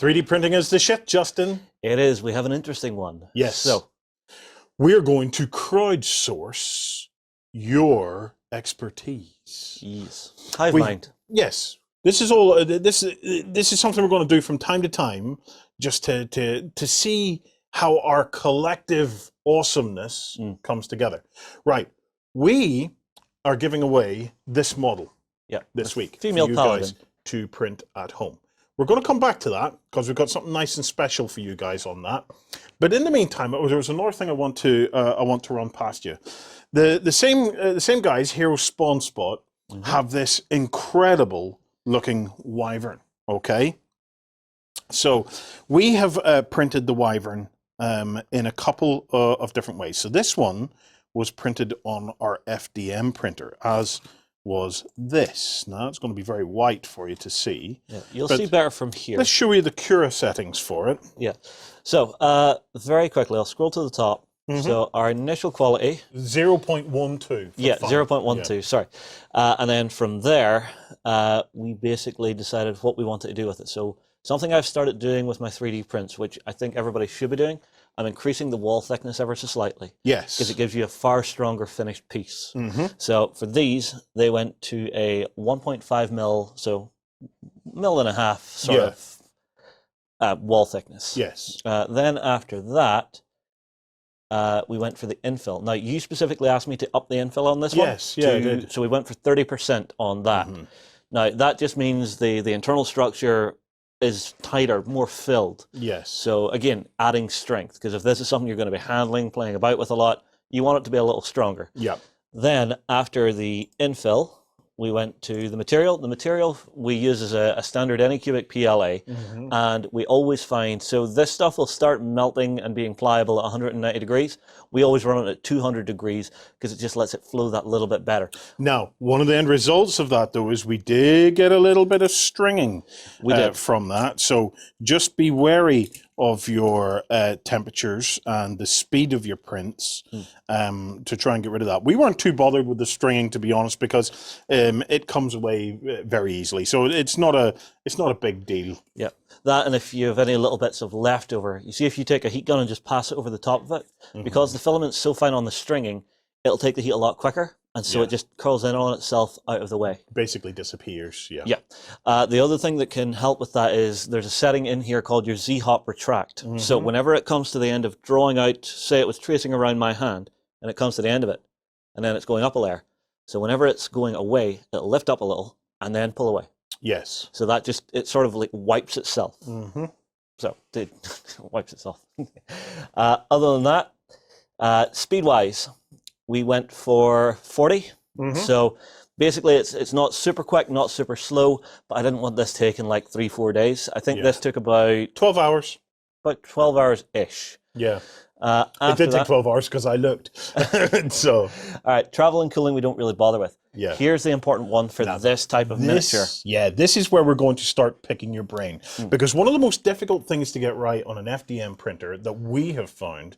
3D printing is the shit, Justin. It is. We have an interesting one. Yes. So we're going to crowdsource your expertise. yes. Hive mind. Yes. This is all. This is something we're going to do from time to time, just to see how our collective awesomeness comes together. Right. We are giving away this model. Yeah. This week. Female for you paladin. guys to print at home. We're going to come back to that because we've got something nice and special for you guys on that. But in the meantime, there was another thing I want to run past you. The same guys, Hero Spawn Spot, have this incredible looking wyvern. Okay, so we have printed the wyvern in a couple of different ways. So this one was printed on our FDM printer, as was this. Now it's going to be very white for you to see. Yeah, you'll see better from here. Let's show you the Cura settings for it. Yeah. So very quickly, I'll scroll to the top. So our initial quality. 0.12. Yeah, 0.12. Yeah. Sorry. And then from there, we basically decided what we wanted to do with it. So something I've started doing with my 3D prints, which I think everybody should be doing, I'm increasing the wall thickness ever so slightly. Yes. Because it gives you a far stronger finished piece. So for these, they went to a 1.5 mil, so 1.5 mil sort of wall thickness. Yes. Then after that, we went for the infill. Now, you specifically asked me to up the infill on this one. Yes, yeah, I did. So we went for 30% on that. Now, that just means the internal structure is tighter, more filled. Yes. So again, adding strength, because if this is something you're going to be handling, playing about with a lot, you want it to be a little stronger. Yeah. Then after the infill, we went to the material. The material we use is a standard Anycubic PLA, and we always find, so this stuff will start melting and being pliable at 190 degrees. We always run it at 200 degrees because it just lets it flow that little bit better. Now, one of the end results of that, though, is we did get a little bit of stringing from that. So just be wary of your temperatures and the speed of your prints to try and get rid of that. We weren't too bothered with the stringing, to be honest, because it comes away very easily. So it's not a big deal. Yeah, that, and if you have any little bits of leftover, you see, if you take a heat gun and just pass it over the top of it, because the filament's so fine on the stringing, it'll take the heat a lot quicker, and so it just curls in on itself out of the way. Basically disappears. Yeah. Yeah. The other thing that can help with that is there's a setting in here called your Z-hop retract. So whenever it comes to the end of drawing out, say it was tracing around my hand, and it comes to the end of it, and then it's going up a layer. So whenever it's going away, it'll lift up a little and then pull away. Yes. So that just, it sort of like wipes itself. So it wipes itself. Other than that, speed-wise, we went for 40. So basically it's not super quick, not super slow, but I didn't want this taking like 3-4 days. I think this took about 12 hours. About 12 hours-ish. Yeah. It did take 12 hours because I looked. So, all right, travel and cooling we don't really bother with. Yeah. Here's the important one for this type of miniature. Yeah, this is where we're going to start picking your brain. Because one of the most difficult things to get right on an FDM printer that we have found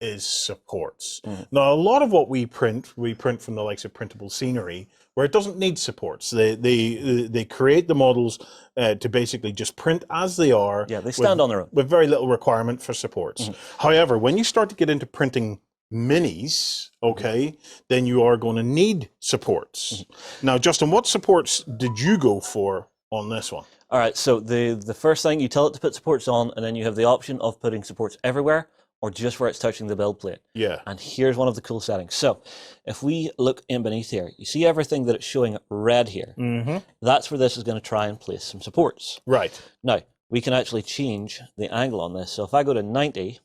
is supports. Now, a lot of what we print from the likes of Printable Scenery, where it doesn't need supports. They create the models to basically just print as they are. Yeah, they stand on their own. With very little requirement for supports. However, when you start to get into printing minis, okay, then you are going to need supports. Now, Justin, what supports did you go for on this one? All right, so the first thing, you tell it to put supports on, and then you have the option of putting supports everywhere or just where it's touching the build plate. Yeah. And here's one of the cool settings. So if we look in beneath here, you see everything that it's showing red here. That's where this is going to try and place some supports. Right. Now, we can actually change the angle on this. So if I go to 90,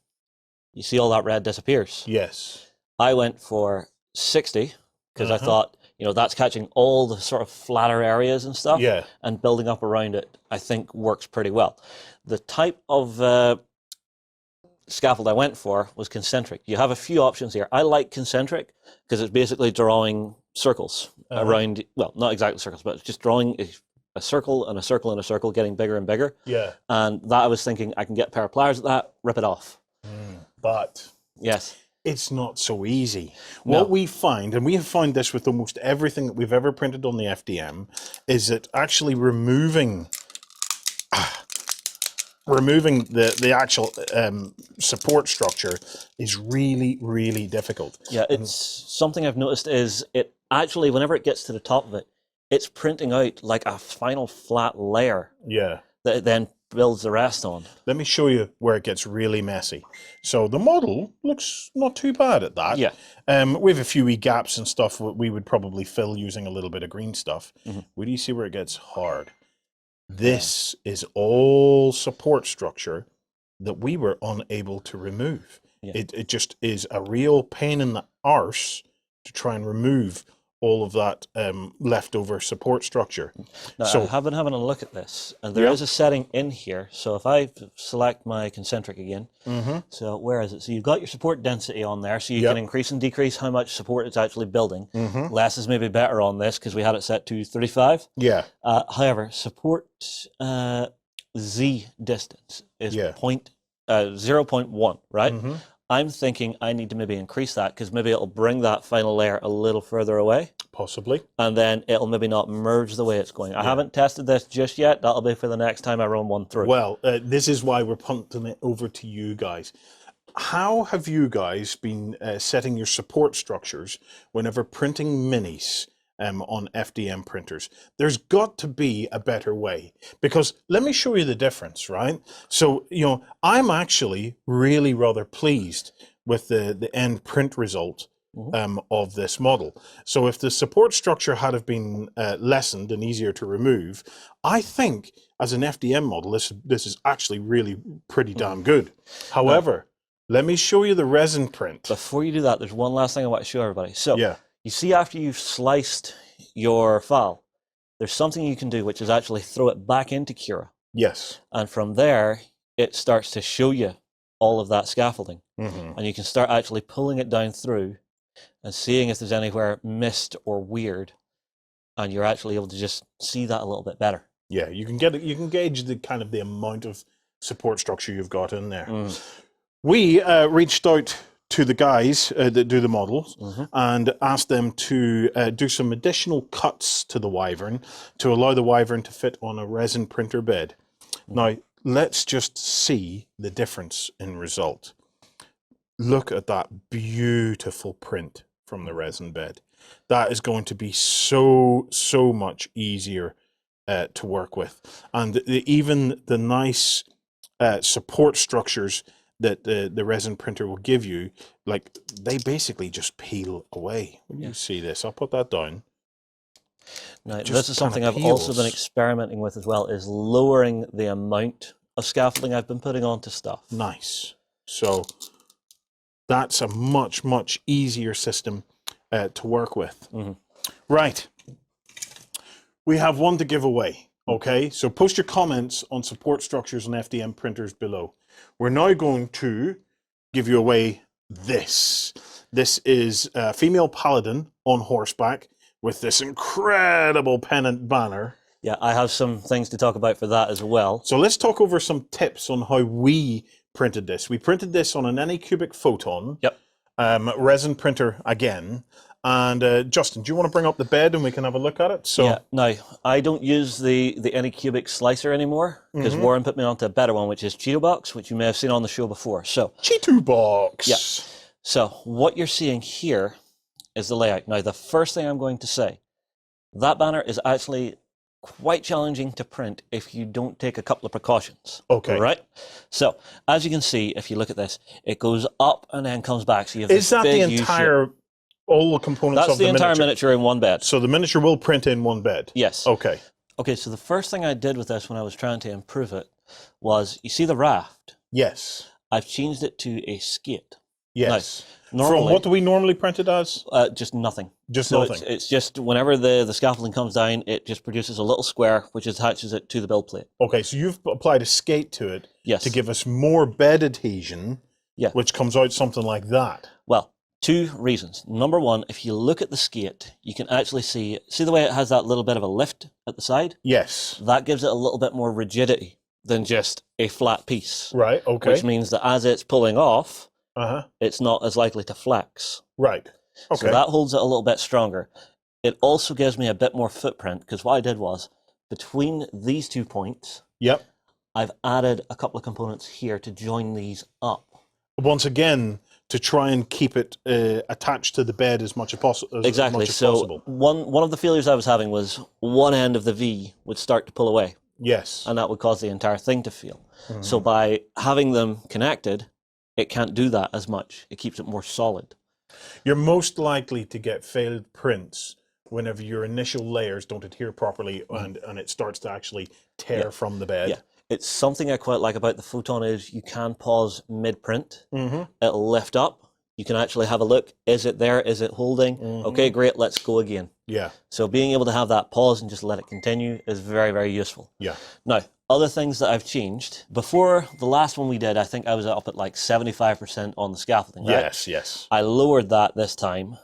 you see all that red disappears. Yes. I went for 60 because I thought, you know, that's catching all the sort of flatter areas and stuff. Yeah. And building up around it, I think, works pretty well. The type of scaffold I went for was concentric. You have a few options here. I like concentric because it's basically drawing circles around, well, not exactly circles, but it's just drawing a circle and a circle and a circle, getting bigger and bigger. Yeah. And that I was thinking, I can get a pair of pliers at that, rip it off. But yes, it's not so easy. What we find, and we have found this with almost everything that we've ever printed on the FDM, is that actually removing removing the actual support structure is really, really difficult. Yeah, it's something I've noticed is it actually, whenever it gets to the top of it, it's printing out like a final flat layer Yeah. that it then builds the rest on. Let me show you where it gets really messy. So the model looks not too bad at that. Yeah. We have a few wee gaps and stuff we would probably fill using a little bit of green stuff. Mm-hmm. Where do you see where it gets hard? This is all support structure that we were unable to remove. Yeah. It just is a real pain in the arse to try and remove all of that leftover support structure. Now, So I have been having a look at this, and there is a setting in here. So if I select my concentric again, so where is it? So you've got your support density on there, so you can increase and decrease how much support it's actually building. Less is maybe better on this because we had it set to 35. Yeah. However, support Z distance is 0.1, right? I'm thinking I need to maybe increase that because maybe it'll bring that final layer a little further away. Possibly. And then it'll maybe not merge the way it's going. I haven't tested this just yet. That'll be for the next time I run one through. Well, this is why we're punting it over to you guys. How have you guys been setting your support structures whenever printing minis on FDM printers? There's got to be a better way, because let me show you the difference, right? So, you know, I'm actually really rather pleased with the end print result of this model. So if the support structure had have been lessened and easier to remove, I think as an FDM model, this is actually really pretty damn good. However, let me show you the resin print. Before you do that, there's one last thing I want to show everybody. So you see, after you've sliced your file, there's something you can do, which is actually throw it back into Cura. Yes. And from there, it starts to show you all of that scaffolding. And you can start actually pulling it down through and seeing if there's anywhere missed or weird. And you're actually able to just see that a little bit better. Yeah, you can gauge the kind of the amount of support structure you've got in there. We reached out to the guys that do the models and asked them to do some additional cuts to the Wyvern to allow the Wyvern to fit on a resin printer bed. Now, let's just see the difference in result. Look at that beautiful print from the resin bed. That is going to be so much easier to work with. And even the nice support structures that the resin printer will give you, like, they basically just peel away. When you see this, I'll put that down. Now, this is something I've also been experimenting with as well, is lowering the amount of scaffolding I've been putting onto stuff. Nice. So that's a much easier system to work with. Right. We have one to give away. Okay, so post your comments on support structures on FDM printers below. We're now going to give you away this. This is a female paladin on horseback with this incredible pennant banner. Yeah, I have some things to talk about for that as well. So let's talk over some tips on how we printed this. We printed this on an Anycubic Photon. Resin printer again. And Justin, do you want to bring up the bed and we can have a look at it? So now I don't use the Anycubic slicer anymore because Warren put me onto a better one, which is Cheeto Box, which you may have seen on the show before. So Cheeto Box. Yeah. So what you're seeing here is the layout. Now, the first thing I'm going to say, that banner is actually quite challenging to print if you don't take a couple of precautions. Okay. Right? So, as you can see, if you look at this, it goes up and then comes back. So you have is that the entire, all the components That's of the the entire miniature? miniature in one bed. So the miniature will print in one bed? Yes. Okay. Okay, so the first thing I did with this when I was trying to improve it was, you see the raft? Yes. I've changed it to a skate. Yes. Now, normally, from what do we normally print it as? Just nothing. Just so nothing. It's just whenever the scaffolding comes down, it just produces a little square which attaches it to the build plate. Okay, so you've applied a skate to it Yes. to give us more bed adhesion, which comes out something like that. Well, two reasons. Number one, if you look at the skate, you can actually see the way it has that little bit of a lift at the side? Yes. That gives it a little bit more rigidity than just a flat piece. Right, okay. Which means that as it's pulling off, it's not as likely to flex. Right. Okay. So that holds it a little bit stronger. It also gives me a bit more footprint, because what I did was, between these 2 points, I've added a couple of components here to join these up. Once again, to try and keep it attached to the bed as much as possible. Exactly. So one of the failures I was having was one end of the V would start to pull away. Yes. And that would cause the entire thing to fail. So by having them connected, it can't do that as much. It keeps it more solid. You're most likely to get failed prints whenever your initial layers don't adhere properly and it starts to actually tear from the bed. Yeah. It's something I quite like about the Photon is you can pause mid-print. It'll lift up. You can actually have a look. Is it there? Is it holding? Okay, great. Let's go again. Yeah. So being able to have that pause and just let it continue is very, very useful. Yeah. Now, other things that I've changed. Before the last one we did, I think I was up at like 75% on the scaffolding, right? Yes, yes. I lowered that this time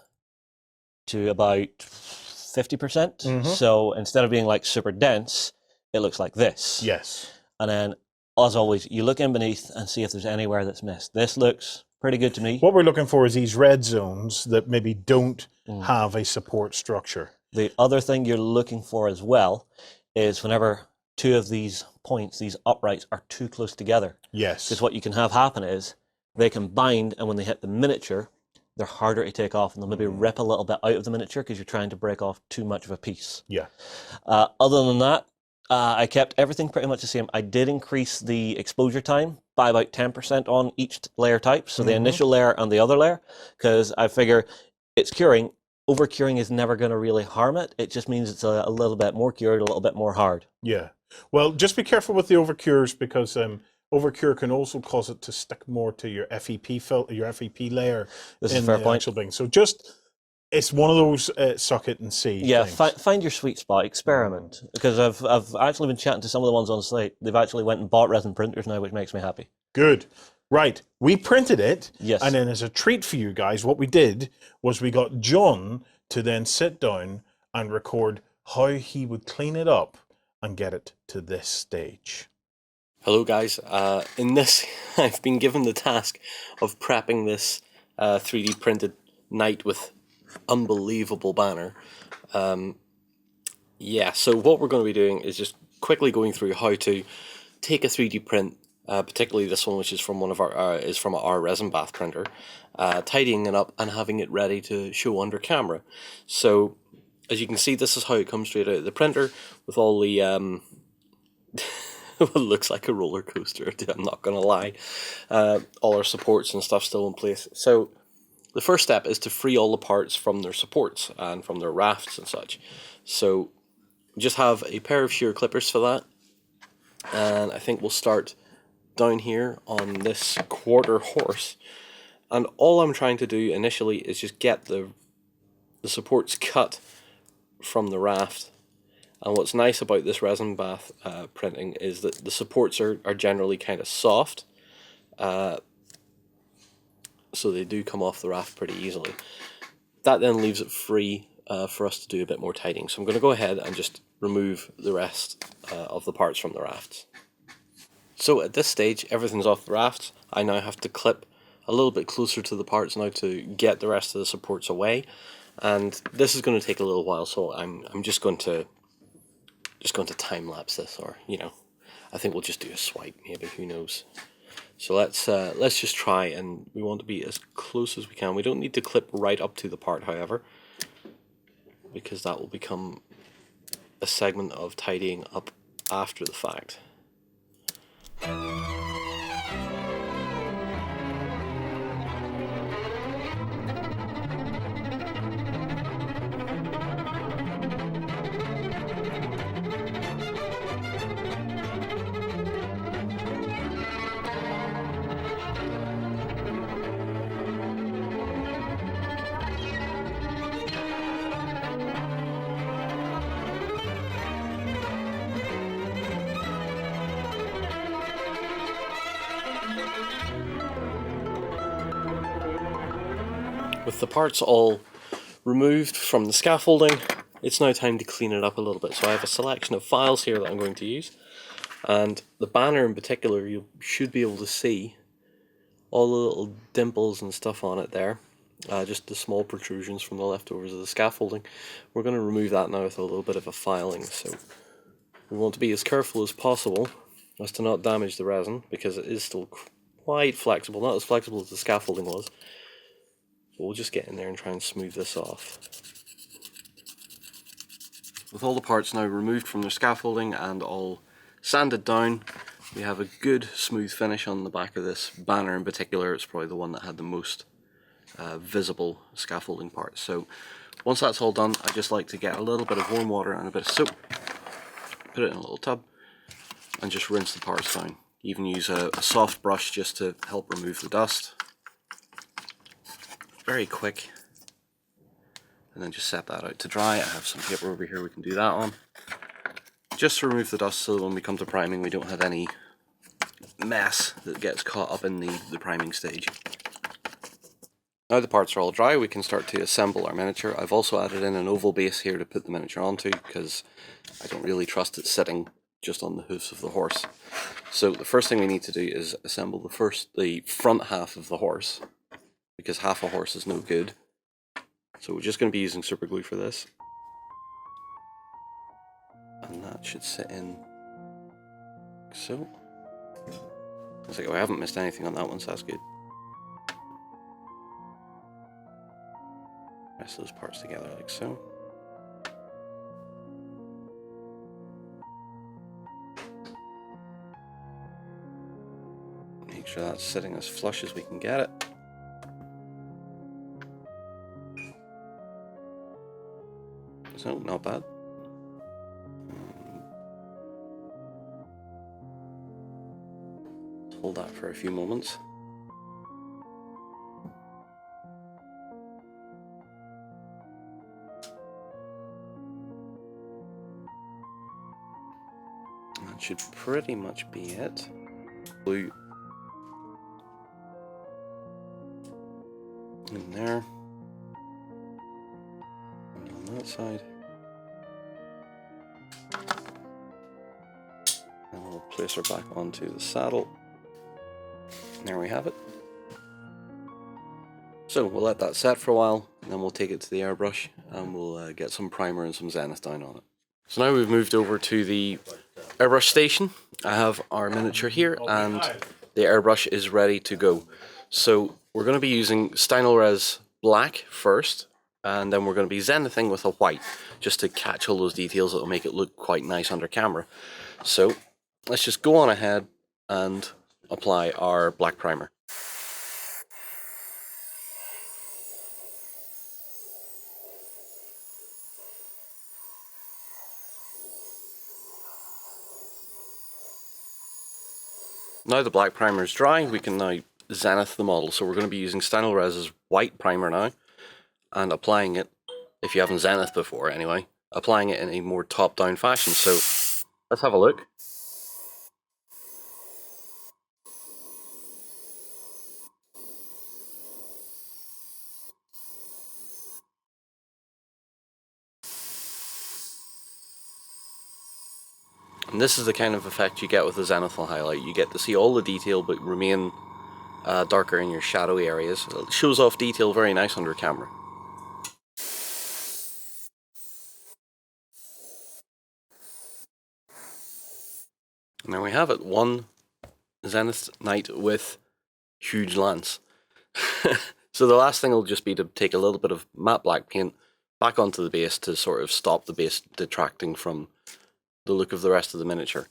to about 50%. So instead of being like super dense, it looks like this. Yes. And then, as always, you look in beneath and see if there's anywhere that's missed. This looks pretty good to me. What we're looking for is these red zones that maybe don't have a support structure. The other thing you're looking for as well is whenever two of these points, these uprights, are too close together. Yes. Because what you can have happen is they can bind, and when they hit the miniature, they're harder to take off, and they'll maybe rip a little bit out of the miniature because you're trying to break off too much of a piece. Yeah. Other than that, I kept everything pretty much the same. I did increase the exposure time by about 10% on each layer type, so the initial layer and the other layer, because I figure it's curing. Over-curing is never going to really harm it. It just means it's a little bit more cured, a little bit more hard. Yeah. Well, just be careful with the overcures because overcure can also cause it to stick more to your FEP layer. This is a fair point. Actual thing. So it's one of those suck it and see. Yeah, things. find your sweet spot, experiment. Because I've actually been chatting to some of the ones on site. They've actually went and bought resin printers now, which makes me happy. Good. Right. We printed it. Yes. And then as a treat for you guys, what we did was we got John to then sit down and record how he would clean it up and get it to this stage. Hello guys, in this I've been given the task of prepping this 3D printed knight with unbelievable banner. Yeah, so what we're going to be doing is just quickly going through how to take a 3D print, particularly this one, which is from our resin bath printer, tidying it up and having it ready to show under camera. So as you can see, this is how it comes straight out of the printer with all the what looks like a roller coaster, I'm not going to lie. All our supports and stuff still in place. So the first step is to free all the parts from their supports and from their rafts and such. So just have a pair of shear clippers for that. And I think we'll start down here on this quarter horse. And all I'm trying to do initially is just get the supports cut from the raft. And what's nice about this resin bath printing is that the supports are generally kind of soft, so they do come off the raft pretty easily. That then leaves it free for us to do a bit more tidying. So I'm going to go ahead and just remove the rest of the parts from the rafts. So at this stage, everything's off the rafts. I now have to clip a little bit closer to the parts now to get the rest of the supports away. And this is going to take a little while, so I'm just going to time lapse this, or I think we'll just do a swipe, maybe, who knows. So let's just try, and we want to be as close as we can. We don't need to clip right up to the part, however, because that will become a segment of tidying up after the fact. With the parts all removed from the scaffolding, it's now time to clean it up a little bit. So I have a selection of files here that I'm going to use, and the banner in particular, you should be able to see all the little dimples and stuff on it there, just the small protrusions from the leftovers of the scaffolding. We're going to remove that now with a little bit of a filing, so we want to be as careful as possible as to not damage the resin, because it is still quite flexible, not as flexible as the scaffolding was. But we'll just get in there and try and smooth this off. With all the parts now removed from their scaffolding and all sanded down, we have a good smooth finish on the back of this banner in particular. It's probably the one that had the most visible scaffolding parts. So once that's all done, I just like to get a little bit of warm water and a bit of soap, put it in a little tub, and just rinse the parts down. Even use a soft brush just to help remove the dust. Very quick. And then just set that out to dry. I have some paper over here we can do that on. Just to remove the dust so that when we come to priming we don't have any mess that gets caught up in the priming stage. Now the parts are all dry, we can start to assemble our miniature. I've also added in an oval base here to put the miniature onto because I don't really trust it sitting just on the hoofs of the horse. So the first thing we need to do is assemble the front half of the horse, because half a horse is no good. So we're just going to be using super glue for this. And that should sit in like so. It's like, oh, I haven't missed anything on that one, so that's good. Press those parts together like so. Make sure that's sitting as flush as we can get it. So, not bad. Hold that for a few moments. That should pretty much be it. Glue in there. And on that side. And we'll place her back onto the saddle. There we have it. So we'll let that set for a while, and then we'll take it to the airbrush and we'll get some primer and some zenith down on it. So now we've moved over to the airbrush station. I have our miniature here and the airbrush is ready to go. So we're going to be using Stynylrez black first, and then we're going to be zenithing with a white just to catch all those details that will make it look quite nice under camera. So let's just go on ahead and apply our black primer. Now the black primer is dry, we can now zenith the model. So we're going to be using Stynylrez's white primer now and applying it, if you haven't zenith before anyway, applying it in a more top-down fashion. So let's have a look. And this is the kind of effect you get with the zenithal highlight. You get to see all the detail but remain darker in your shadowy areas. It shows off detail very nice under camera. And there we have it, one zenith knight with huge lance. So the last thing will just be to take a little bit of matte black paint back onto the base to sort of stop the base detracting from the look of the rest of the miniature.